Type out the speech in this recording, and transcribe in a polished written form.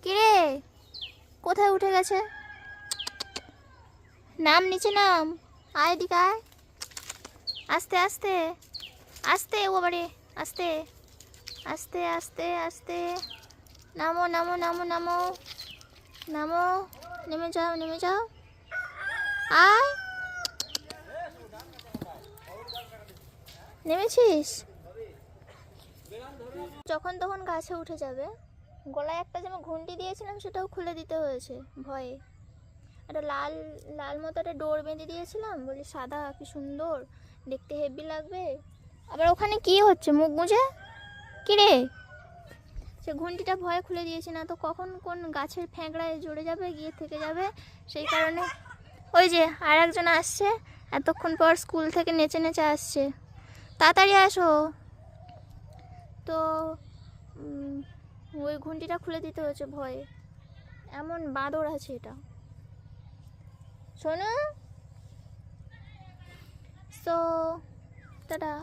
কিরে, কোথায় উঠে গেছে? নাম, নিচে নাম। আয় এদিকে আয়। আস্তে আস্তে আস্তে, ও বাবারে, আস্তে আস্তে আস্তে আস্তে। নামো নামো নামো নামো নামো, নেমে যাও নেমে যাও। আয়, নেমেছিস? যখন তখন গাছে উঠে যাবে। গলায় একটা যেমন ঘুঁটি দিয়েছিলাম সেটাও খুলে দিতে হয়েছে ভয়ে। একটা লাল লাল মতো একটা ডোর বেঁধে দিয়েছিলাম, বলি সাদা কি সুন্দর দেখতে, হেভি লাগবে। আবার ওখানে কি হচ্ছে মুখ গুঁজে? কিরে, সে ঘুঁটিটা ভয়ে খুলে দিয়েছি, না তো কখন কোন গাছের ফ্যাঁকড়ায় জড়ে যাবে, গিয়ে থেকে যাবে। সেই কারণে ওই যে আর একজন আসছে, এতক্ষণ পর স্কুল থেকে নেচে নেচে আসছে। তাড়াতাড়ি আসো। তো ওই ঘুঁটিটা খুলে দিতে হয়েছে ভয়ে, এমন বাঁদর আছে এটা। শোনো, সো টাটা।